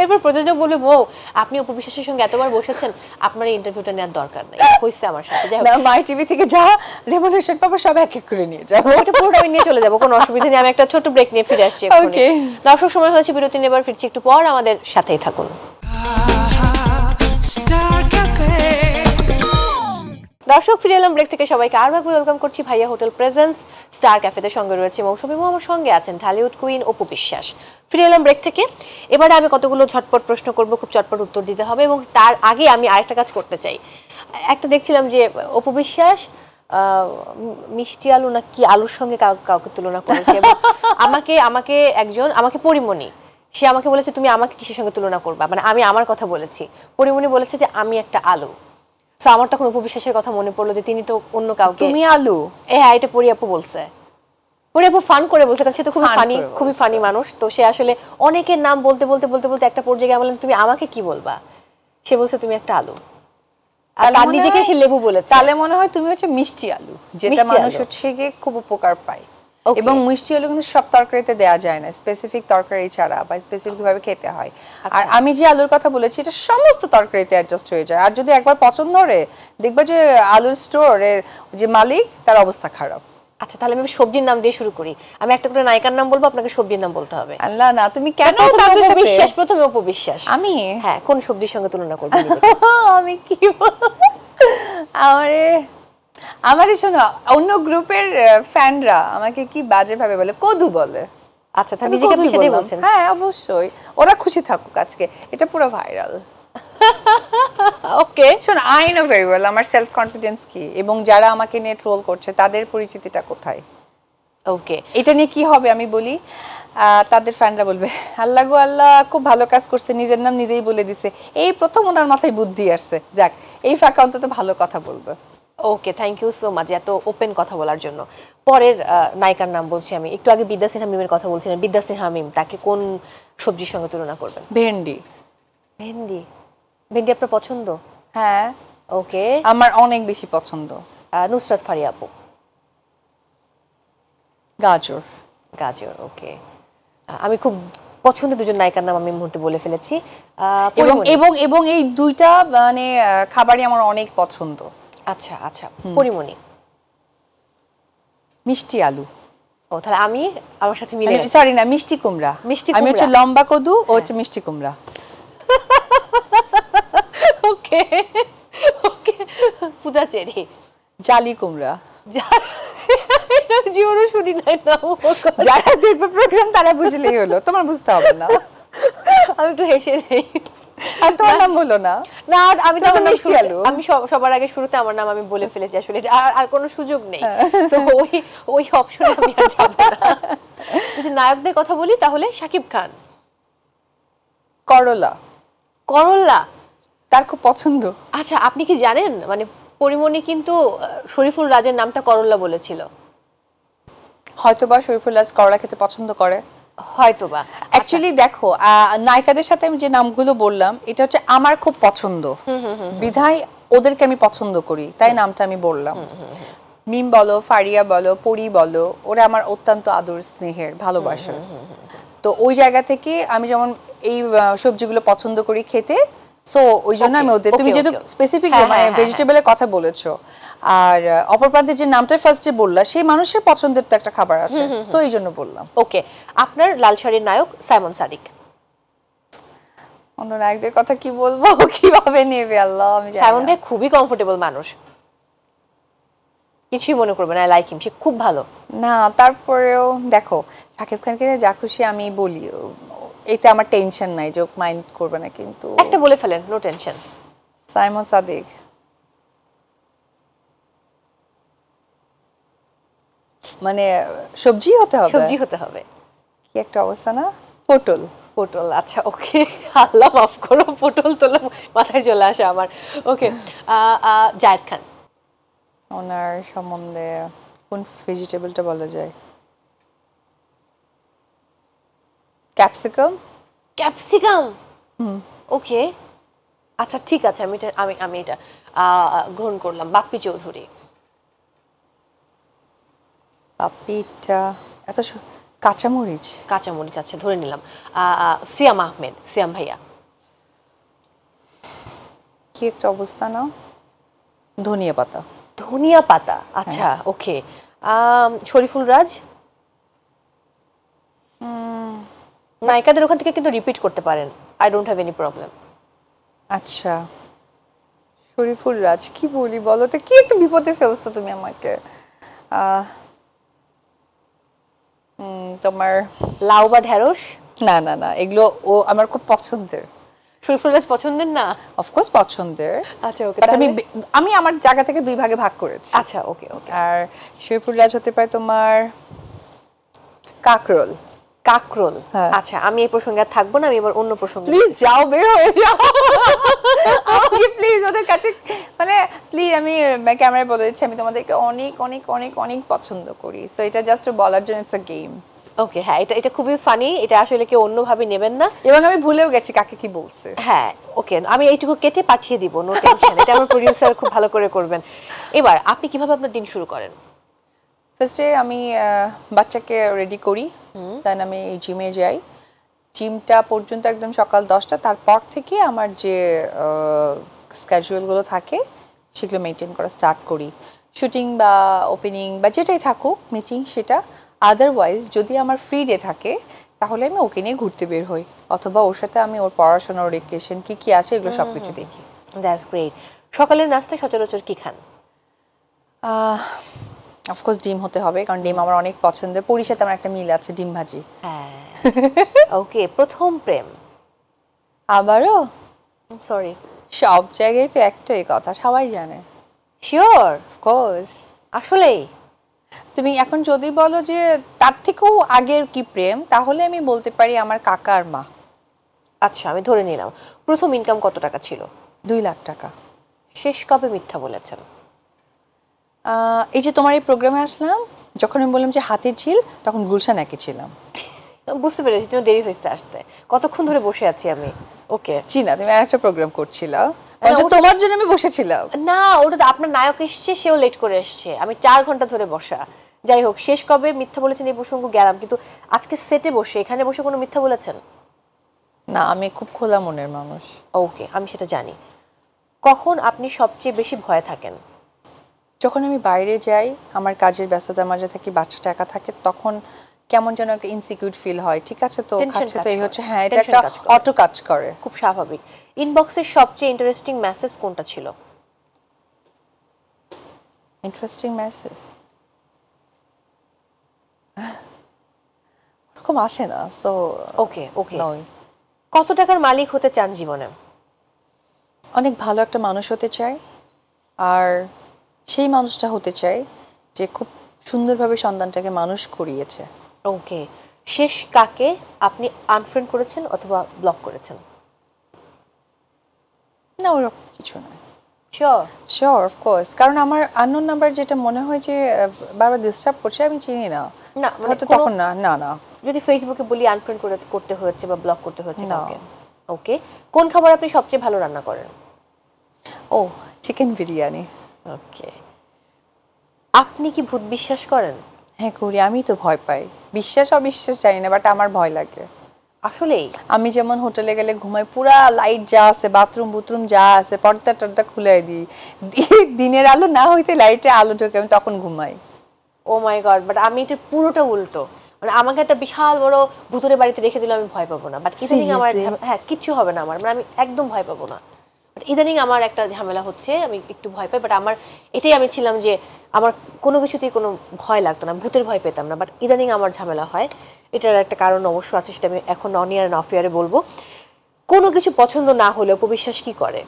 এরপর প্রযোজক বলবে বউ আপনি অপু বিশ্বাসের সঙ্গে এতবার বসেছেন, আপনার ইন্টারভিউটা নেওয়ার দরকার নেই, হইছে আমার সাথে। যাই হোক, মাই টিভি থেকে যা রেমুনারেশন পাবো সব এক এক করে নিয়ে যাবো, ওটা পুরোটা আমি নিয়ে চলে যাবো, কোনো অসুবিধা নেই। আমি একটা ছোট ব্রেক নিয়ে ফিরে আসছি এক্ষুনি। দর্শক, সময় হয়েছে বিরতি নেবার, ফিরছি একটু পর, আমাদের সাথেই থাকুন। দর্শক, ফিরে এলাম ব্রেক থেকে, সবাইকে আরো একবার ওয়েলকাম করছি ভাইয়া হোটেল প্রেজেন্স স্টার ক্যাফেতে। সঙ্গে রয়েছে মৌসুমী, আমার সঙ্গে আছেন ঢালিউড কুইন অপু বিশ্বাস। ফিরে এলাম ব্রেক থেকে, এবারে আমি কতগুলো ঝটপট প্রশ্ন করব, খুব চটপট উত্তর দিতে হবে, এবং তার আগে আমি আরেকটা কাজ করতে চাই। একটা দেখছিলাম যে অপু বিশ্বাস মিষ্টি আলু না কি আলুর সঙ্গে কাউকে তুলনা করেছে, আমাকে পরিমণি, সে আমাকে বলেছে তুমি আমাকে কিসের সঙ্গে তুলনা করবা, মানে আমি আমার কথা বলেছি, পরিমণি বলেছে যে আমি একটা আলু। তো আমার তখন অপু বিশ্বাসের কথা মনে পড়লো যে তিনি তো অন্য কাউকে, তুমি আলু। হ্যাঁ, এটা পরি আপু বলছে, পরি আপু ফান করে বলছে, কারণ সে তো খুবই ফানি মানুষ। তো সে আসলে অনেকের নাম বলতে বলতে বলতে বলতে একটা পর্যায়ে বললেন তুমি আমাকে কি বলবা, সে বলছে তুমি একটা আলু, আর তার নিজেকে সে লেবু বলেছে। তাহলে মনে হয় তুমি হচ্ছে মিষ্টি আলু, যেটা মানুষ হচ্ছে গিয়ে খুব উপকার পায়। এবং মিষ্টি আলু কিন্তু সব তরকারিতে দেওয়া যায় না, স্পেসিফিক তরকারি ছাড়া বা স্পেসিফিক ভাবে খেতে হয়। আর আমি যে আলুর কথা বলেছি এটা সমস্ত তরকারিতে অ্যাডজাস্ট হয়ে যায়। আর যদি একবার পছন্দ করে দেখবা যে আলুর স্টোরের যে মালিক তার অবস্থা খারাপ। আচ্ছা, তাহলে আমি সবজির নাম দিয়ে শুরু করি। আমি একটা করে নায়িকার নাম বলবো, আপনাকে সবজির নাম বলতে হবে। আল্লাহ না, তুমি কেন বিশ্বাস? প্রথমে অপু বিশ্বাস। আমি? হ্যাঁ, কোন সবজির সঙ্গে তুলনা করবেন? আমি কি আমারে শোনো, অন্য গ্রুপের ফ্যানরা আমাকে কি বাজে ভাবে বলে, কদু বলে। আচ্ছা, তাহলে নিজেকে আপনি সেটাই বলছেন? হ্যাঁ, অবশ্যই, ওরা খুশি থাকুক আজকে, এটা পুরো ভাইরাল। ওকে, শোনো, আই নো ভেরি ওয়েল আমার সেলফ কনফিডেন্স কি, এবং যারা আমাকে নিয়ে ট্রোল করছে তাদের পরিচিতিটা কোথায়। ওকে, এটা নিয়ে কি হবে আমি বলি, তাদের ফ্যানরা বলবে আল্লাহ গো আল্লাহ, খুব ভালো কাজ করছে, নিজের নাম নিজেই বলে দিছে, এই প্রথম ওনার মাথায় বুদ্ধি আসছে, যাক এই ফাঁকা অন্তত ভালো কথা বলবে। ওকে, থ্যাংক ইউ সো মাচ এত ওপেন কথা বলার জন্য। পরের নায়িকার নাম বলছি আমি, একটু আগে বিদ্যা সিনহা মিমের কথা বলছিলেন, বিদ্যা সিনহা মিম, তাকে কোন সবজির সঙ্গে তুলনা করবেন? ভেন্ডি। ভেন্ডি? ভেন্ডি আপনার পছন্দ? হ্যাঁ। ওকে, আমার অনেক বেশি পছন্দ। নুসরাত ফারিয়া আপু? গাজর। গাজর, ওকে। আমি খুব পছন্দের দুজন নায়িকার নাম আমি মুহূর্তে বলে ফেলেছি, এবং এই দুইটা মানে খাবারই আমার অনেক পছন্দ। আচ্ছা আচ্ছা, পরিমণি? মিষ্টি আলু। ও, তাহলে আমি আমার সাথে মিলে, সরি না, মিষ্টি কুমড়া। আমি হচ্ছে লম্বা কদু, ও হচ্ছে মিষ্টি কুমড়া। ওকে ওকে, পুদা চেরি? জালি কুমড়া। জীবনও শুনি নাই না, যারা দেখবে প্রোগ্রাম তারা বুঝলেই হলো, তোমার বুঝতে হবে না। আমি একটু হেসে নেই, আর তোমার নাম বলো না। না, আমি তো মিষ্টি আলু, আমি সবার আগে শুরুতে আমার নাম আমি বলে ফেলেছি, আসলে আর কোনো সুযোগ নেই, তো ওই অপশনে আমি আর যাব না। যদি নায়কদের কথা বলি তাহলে শাকিব খান। করলা। করলা তার খুব পছন্দ। আচ্ছা, আপনি কি জানেন মানে পরিমণি কিন্তু শরীফুল রাজের নামটা করলা বলেছিল? হয়তোবা শরীফুল রাজ করলা খেতে পছন্দ করে, হয়তোবা। অ্যাকচুয়ালি দেখো, নায়িকাদের সাথে আমি যে নামগুলো বললাম এটা হচ্ছে আমার খুব পছন্দ, বিধায় ওদেরকে আমি পছন্দ করি, তাই নামটা আমি বললাম। মিম বলো, ফারিয়া বলো, পরি বলো, ওরা আমার অত্যন্ত আদর স্নেহের ভালোবাসার। তো ওই জায়গা থেকে আমি যেমন এই সবজিগুলো পছন্দ করি খেতে, সো ওই জন্য আমি ওদের, তুমি যেহেতু স্পেসিফিক মানে ভেজিটেবলের কথা বলেছো, আর অপর প্রান্তে যে নামটা ফার্স্টে বললা সেই মানুষের পছন্দের তো একটা খাবার আছে, সো এই জন্য বললাম। ওকে, আপনার লাল শাড়ির নায়ক সাইমন সাদিক। অন্য নায়কদের কথা কি বলবো, কিভাবে নেবে আল্লাহ, আমি জানি সাইমন না। ভাই খুবই কমফোর্টেবল মানুষ, কিছুই মনে করবে না, লাইক হিম, সে খুব ভালো। না তারপরেও দেখো, শাকিব খানকে যা খুশি আমি বলি, এতে আমার টেনশন নাই, যোক মাইন্ড করবে না, কিন্তু একটা বলে ফেলেন, নো টেনশন। সাইমন সাদিক। মানে সবজি হতে হবে, সবজি হতে হবে। কি একটা অবস্থা না, পটল। পটল, আচ্ছা ওকে, আল্লাহ মাফ করো, পটল তোলা মাথায় চলে আসে আমার। ওকে, জায়েদ খান। ওনার সম্বন্ধে কোন ভেজিটেবলটা বলা যায়? ক্যাপসিকাম। ক্যাপসিকাম, ওকে, আচ্ছা ঠিক আছে, আমি এটা গ্রহণ করলাম। বাপ্পি চৌধুরী। পাপিটা এত কাঁচামরিচ। কাঁচামরিচ, আচ্ছা ধরে নিলাম। সিয়াম আহমেদ, সিয়াম ভাইয়া। কি একটা অবস্থা না, ধনিয়া পাতা। ধনিয়া পাতা, আচ্ছা ওকে। শরীফুল রাজ। নায়িকাদের ওখান থেকে কিন্তু রিপিট করতে পারেন, I don't have any problem. আচ্ছা, শরীফুল রাজ, কি বলি বলো তো, কি একটা বিপদে ফেলছো তুমি আমাকে। তোমার লাউ বা ঢেঁড়স। না না না, এগুলো ও আমার খুব পছন্দের। শরীফুল রাজ পছন্দের না? অফকোর্স পছন্দের, আচ্ছা ওকে, বাট আমি আমার জায়গা থেকে দুই ভাগে ভাগ করেছি। আচ্ছা ওকে ওকে। আর শরীফুল রাজ হতে পারে তোমার কাকরোল। কাকরোল, হ্যাঁ। আচ্ছা আমি এই প্রসঙ্গে আর থাকবো না, আমি এবার অন্য প্রসঙ্গে। প্লিজ যাও, বের হয়ে যাও আমি প্লিজ ওদের কাছে, মানে প্লিজ আমি ক্যামেরায় বলে দিচ্ছি, আমি তোমাদেরকে অনেক অনেক অনেক অনেক পছন্দ করি, সো এটা জাস্ট বলার জন্য, ইটস আ গেম। ওকে, হ্যাঁ, এটা এটা খুবই ফানি, এটা আসলে কেউ অন্যভাবে নেবেন না। এবং আমি ভুলেও গেছি কাকে কি বলছে। হ্যাঁ ওকে, আমি এইটুকু কেটে পাঠিয়ে দিব, নো টেনশন, এটা আমার প্রোডিউসার খুব ভালো করে করবেন। এবার আপনি কিভাবে আপনার দিন শুরু করেন? ফার্স্টে আমি বাচ্চাকে রেডি করি, দেন আমি জিমে যাই, জিমটা পর্যন্ত একদম সকাল 10টা, তারপর থেকে আমার যে স্কেজুয়ালগুলো থাকে সেগুলো মেনটেন করা স্টার্ট করি, শুটিং বা ওপেনিং বা যেটাই থাকুক মিটিং, সেটা। আদারওয়াইজ যদি আমার ফ্রি ডে থাকে তাহলে আমি ওকে নিয়ে ঘুরতে বের হই, অথবা ওর সাথে আমি ওর পড়াশোনা, ওর এডুকেশন কি কি আছে এগুলো সব কিছু দেখি। That's great. সকালের নাস্তায় সচরাচর কি খান? অফকোর্স ডিম হতে হবে, কারণ ডিম আমার অনেক পছন্দের। পরির সাথে আমার একটা মিল আছে, ডিম ভাজি। হ্যাঁ ওকে, প্রথম প্রেম? আবারও সরি, সব জায়গায় তো একটাই কথা, সবাই জানে। শিওর? অফকোর্স। আসলেই? তুমি এখন যদি বলো যে তার থেকেও আগের কি প্রেম, তাহলে আমি বলতে পারি আমার কাকা আর মা। আচ্ছা আমি ধরে নিলাম। প্রথম ইনকাম কত টাকা ছিল? 2 লাখ টাকা। শেষ কবে মিথ্যা বলেছেন? এই যে তোমার এই প্রোগ্রামে আসলাম, যখন আমি বললাম যে হাতের ঝিল, তখন গুলশান একে ছিলাম। বুঝতে পেরেছি, তুমি দেরি হয়েছে আসতে, কতক্ষণ ধরে বসে আছি আমি। ওকে, জি না, তুমি আরেকটা প্রোগ্রাম করছিলা, তোমার জন্য আমি বসেছিলাম। না ওটা তো আপনার নায়ক এসছে, সেও লেট করে এসছে, আমি 4 ঘন্টা ধরে বসা। যাই হোক, শেষ কবে মিথ্যা বলেছেন এই প্রসঙ্গ গেলাম, কিন্তু আজকে সেটে বসে, এখানে বসে কোনো মিথ্যা বলেছেন? না, আমি খুব খোলা মনের মানুষ। ওকে, আমি সেটা জানি। কখন আপনি সবচেয়ে বেশি ভয় থাকেন? যখন আমি বাইরে যাই, আমার কাজের ব্যস্ততার মাঝে থাকি, বাচ্চাটা একা থাকে, তখন কেমন যেন একটা ইনসিকিউর ফিল হয়। ঠিক আছে, তো খাচ্ছে তো এই হচ্ছে, হ্যাঁ এটা একটা অটো কাজ করে, খুব স্বাভাবিক। ইনবক্সের সবচেয়ে ইন্টারেস্টিং মেসেজ কোনটা ছিল? ইন্টারেস্টিং মেসেজ এরকম আসে না, সো ওকে ওকে। কত টাকার মালিক হতে চান জীবনে? অনেক ভালো একটা মানুষ হতে চাই, আর সেই মানুষটা হতে চাই যে খুব সুন্দরভাবে সন্তানটাকে মানুষ করিয়েছে। ওকে, শেষ কাকে আপনি আনফ্রেন্ড করেছেন অথবা ব্লক করেছেন? না, ওরকম কিছু না। শিওর? শিওর, অফকোর্স, কারণ আমার আননোন নাম্বার যেটা মনে হয় যে বারবার ডিস্টার্ব করছে, আমি চিনি না, না হয়তো তখন না। না না, যদি ফেসবুকে বলি আনফ্রেন্ড করতে হয়েছে বা ব্লক করতে হয়েছে কাউকে? ওকে, কোন খাবার আপনি সবচেয়ে ভালো রান্না করেন? ও, চিকেন বিরিয়ানি। ওকে, আপনি কি ভূত বিশ্বাস করেন? হ্যাঁ করি, আমি তো ভয় পাই। বিশ্বাস অবিশ্বাস জানি না, বাট আমার ভয় লাগে। আসলেই? আমি যেমন হোটেলে গেলে ঘুমাই, পুরা লাইট যা আছে, বাথরুম বুথরুম যা আছে, পর্দা টর্দা খুলে দিই, দিনের আলো না হইতে লাইটে আলো ঢোকে, আমি তখন ঘুমাই। ও মাই গড, বাট আমি এটা পুরোটা উল্টো। মানে আমাকে একটা বিশাল বড় ভূতুরে বাড়িতে রেখে দিলে আমি ভয় পাবো না, বাট ইদানিং আমার হ্যাঁ কিচ্ছু হবে না আমার, মানে আমি একদম ভয় পাবো না। বাট ইদানিং আমার একটা ঝামেলা হচ্ছে, আমি একটু ভয় পাই, বাট আমার এটাই আমি ছিলাম যে আমার কোনো কিছুতেই কোনো ভয় লাগতো না, ভূতের ভয় পেতাম না, বাট ইদানিং আমার ঝামেলা হয়। এটার একটা কারণ অবশ্য আছে, সেটা আমি এখন অন ইয়ার অ্যান্ড অফ ইয়ারে বলবো। কোনো কিছু পছন্দ না হলে অপবিশ্বাস কি করে?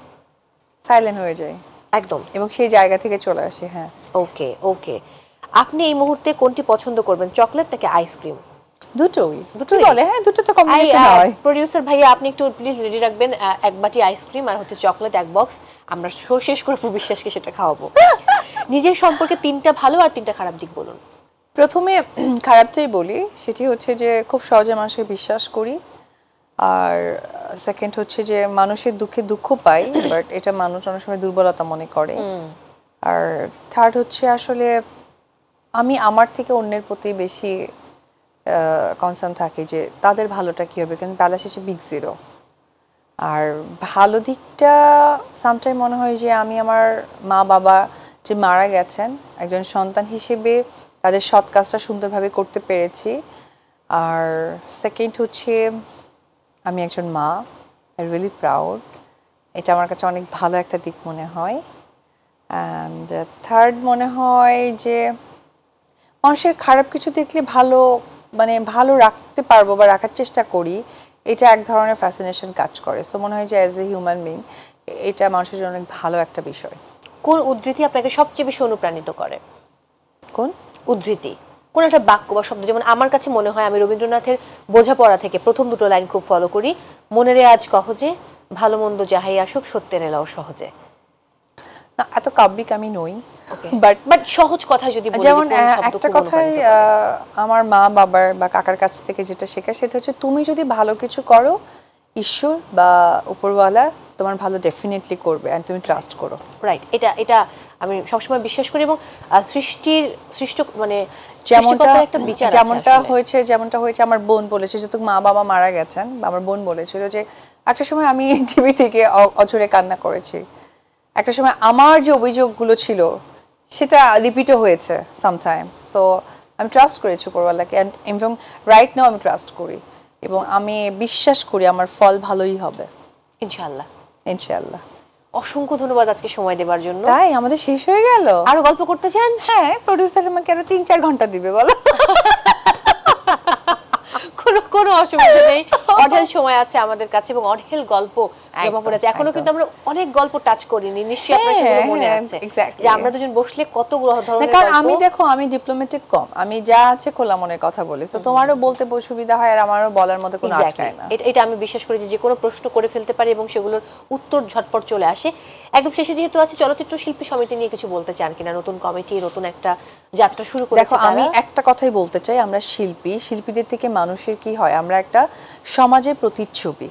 সাইলেন্ট হয়ে যায় একদম। এবং সেই জায়গা থেকে চলে আসে। হ্যাঁ ওকে ওকে, আপনি এই মুহূর্তে কোনটি পছন্দ করবেন, চকলেট নাকি আইসক্রিম? দুটোই দুটোই বলে, হ্যাঁ দুটো তো কম্বিনেশন হয়। প্রোডিউসার ভাইয়া আপনি একটু প্লিজ রেডি রাখবেন, এক বাটি আইসক্রিম আর হচ্ছে চকলেট এক বক্স, আমরা শো শেষ করে বিশ্বাসকে সেটা খাওয়াবো। নিজের সম্পর্কে 3টা ভালো আর 3টা খারাপ দিক বলুন। প্রথমে খারাপটাই বলি, সেটি হচ্ছে যে খুব সহজে মানুষকে বিশ্বাস করি। আর সেকেন্ড হচ্ছে যে মানুষের দুঃখে দুঃখ পাই, বাট এটা মানুষ অনেক সময় দুর্বলতা মনে করে। আর থার্ড হচ্ছে আসলে আমি আমার থেকে অন্যের প্রতি বেশি কনসার্ন থাকি যে তাদের ভালোটা কী হবে, কিন্তু বেলা শেষে বিগ জিরো। আর ভালো দিকটা সামটাইম মনে হয় যে আমি আমার মা বাবা যে মারা গেছেন, একজন সন্তান হিসেবে তাদের সৎ কাজটা সুন্দরভাবে করতে পেরেছি। আর সেকেন্ড হচ্ছে আমি একজন মা, আই রিয়েলি প্রাউড। এটা আমার কাছে অনেক ভালো একটা দিক মনে হয়। অ্যান্ড থার্ড মনে হয় যে মানুষের খারাপ কিছু দেখলে ভালো, মানে ভালো রাখতে পারবো বা রাখার চেষ্টা করি, এটা এক ধরনের ফ্যাসিনেশন কাজ করে। সো মনে হয় যে অ্যাজ এ হিউম্যান বিং এটা মানুষের জন্য অনেক ভালো একটা বিষয়। কোন উদ্ধৃতি আপনাকে সবচেয়ে বেশি অনুপ্রাণিত করে? কোন উদ্ধৃতি, কোন একটা বাক্য বা শব্দ? যেমন আমার কাছে মনে হয় আমি রবীন্দ্রনাথের বোঝাপড়া থেকে প্রথম দুটো লাইন খুব ফলো করি, মনেরে আজ কহজে ভালো মন্দ যাহাই আসুক সত্যের এলাও সহজে। না, এত কাব্যিক আমি নই, বাট সহজ কথায় যদি বলি, যেমন একটা কথাই আমার মা বাবার বা কাকার কাছ থেকে যেটা শেখা, সেটা হচ্ছে তুমি যদি ভালো কিছু করো, ঈশ্বর বা উপরওয়ালা তোমার ভালো ডেফিনেটলি করবে, এন্ড তুমি ট্রাস্ট করো। রাইট, এটা আমি সবসময় বিশ্বাস করি। এবং সৃষ্ট মানে যেমনটা হয়েছে আমার বোন বলেছে, যেহেতু মা বাবা মারা গেছেন, আমার বোন বলেছিল যে একটা সময় আমি টিভি থেকে অঝরে কান্না করেছি, একটা সময় আমার যে অভিযোগগুলো ছিল সেটা রিপিটও হয়েছে সামটাইম। সো আমি ট্রাস্ট করেছি উপরওয়ালাকে, অ্যান্ড এবং রাইট নাও আমি ট্রাস্ট করি এবং আমি বিশ্বাস করি আমার ফল ভালোই হবে ইনশাআল্লাহ। ইনশাআল্লাহ। অসংখ্য ধন্যবাদ আজকে সময় দেওয়ার জন্য। তাই আমাদের শেষ হয়ে গেল? আরো গল্প করতে চান? হ্যাঁ, প্রোডিউসার আমাকে আরো 3-4 ঘন্টা দিবে বলো। কোনো অসুবিধা নেই, অঢেল সময় আছে আমাদের কাছে এবং অঢেল গল্প জমা পড়ে আছে। এখনো কিন্তু আমরা অনেক গল্প টাচ করিনি, নিশ্চয়ই আপনার সেগুলো মনে আছে যে আমরা দুজন বসলে কত ধরনের। কারণ আমি দেখো, আমি ডিপ্লোম্যাটিক কম, আমি যা আছে খোলা মনের কথা বলি, সো তোমারও বলতে সুবিধা হয় আর আমারও বলার মধ্যে কোনো আটকায় না। এটা আমি বিশ্বাস করি যে কোনো প্রশ্ন করে ফেলতে পারি এবং সেগুলোর উত্তর ঝটপট চলে আসে। একদম শেষে যেহেতু আছে, চলচ্চিত্র শিল্পী সমিতি নিয়ে কিছু বলতে চান কিনা? নতুন কমিটি, নতুন একটা যাত্রা শুরু করেছে। দেখো, আমি একটা কথাই বলতে চাই, আমরা শিল্পীদের থেকে মানুষের কি হয়, আমরা একটা সমাজের প্রতিচ্ছবি।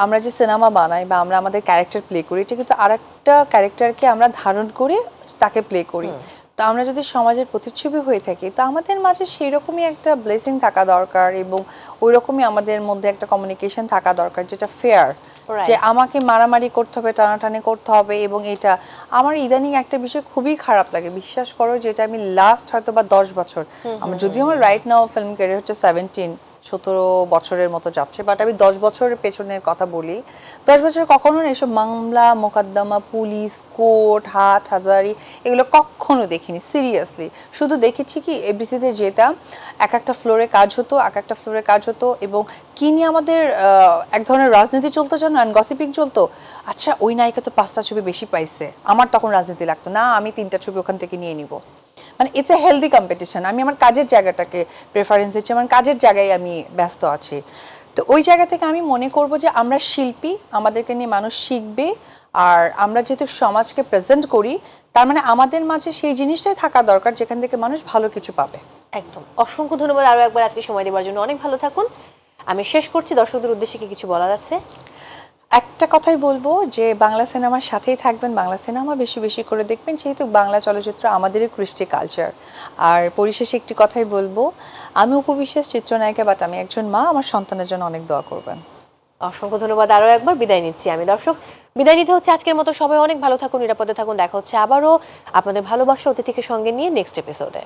আমরা যে সিনেমা বানাই বা আমরা আমাদের ক্যারেক্টার প্লে করি, এটা কিন্তু আরেকটা ক্যারেক্টারকে আমরা ধারণ করে তাকে প্লে করি। তো আমরা যদি সমাজের প্রতিচ্ছবি হয়ে থাকি, তো আমাদের মাঝে সেই রকমই একটা ব্লেসিং থাকা দরকার এবং ওই রকমই আমাদের মধ্যে একটা কমিউনিকেশন থাকা দরকার, যেটা ফেয়ার। যে আমাকে মারামারি করতে হবে, টানাটানি করতে হবে। এবং এটা আমার ইদানিং একটা বিষয় খুবই খারাপ লাগে, বিশ্বাস করো, যেটা আমি লাস্ট হয়তো বা 10 বছর, যদিও আমার রাইট নাও ফিল্ম ক্যারিয়ার হচ্ছে 17 বছরের মতো যাচ্ছে, বাট আমি 10 বছরের পেছনের কথা বলি। 10 বছর কখনো না এসব মামলা মোকদ্দমা, পুলিশ, কোর্ট, হাট হাজারি এগুলো কখনো দেখিনি সিরিয়াসলি। শুধু দেখেছি কি এবিসিতে যেতাম, এক একটা ফ্লোরে কাজ হতো এবং কি নিয়ে আমাদের এক ধরনের রাজনীতি চলতো জানো, অ্যান্ড গসিপিং চলতো। আচ্ছা, ওই নায়িকা তো 5টা ছবি বেশি পাইছে, আমার তখন রাজনীতি লাগতো না, আমি 3টা ছবি ওখান থেকে নিয়ে নিব। মানে ইটস এ হেলদি কম্পিটিশন। আমি আমার কাজের জায়গাটাকে প্রেফারেন্স দিচ্ছি, আমার কাজের জায়গায় আমি ব্যস্ত আছি। তো ওই জায়গা থেকে আমি মনে করব যে আমরা শিল্পী, আমাদেরকে নিয়ে মানুষ শিখবে। আর আমরা যেহেতু সমাজকে প্রেজেন্ট করি, তার মানে আমাদের মাঝে সেই জিনিসটাই থাকা দরকার যেখান থেকে মানুষ ভালো কিছু পাবে। একদম, অসংখ্য ধন্যবাদ আরো একবার আজকে সময় দেওয়ার জন্য। অনেক ভালো থাকুন। আমি শেষ করছি, দর্শকদের উদ্দেশ্যে কি কিছু বলার আছে? একটা কথাই বলবো যে বাংলা সিনেমার সাথেই থাকবেন, বাংলা সিনেমা বেশি বেশি করে দেখবেন, যেহেতু বাংলা চলচ্চিত্র আমাদেরই কৃষ্টি কালচার। আর পরিশেষে একটি কথাই বলবো, আমি উপবিশ্বাস চিত্রনায়িকা, বাট আমি একজন মা, আমার সন্তানের জন্য অনেক দোয়া করবেন। অসংখ্য ধন্যবাদ, আরও একবার বিদায় নিচ্ছি আমি। দর্শক, বিদায় নিতে হচ্ছে আজকের মতো। সবাই অনেক ভালো থাকুন, নিরাপদে থাকুন। দেখা হচ্ছে আবারও আপনাদের ভালোবাসা অতিথিকে সঙ্গে নিয়ে নেক্সট এপিসোডে।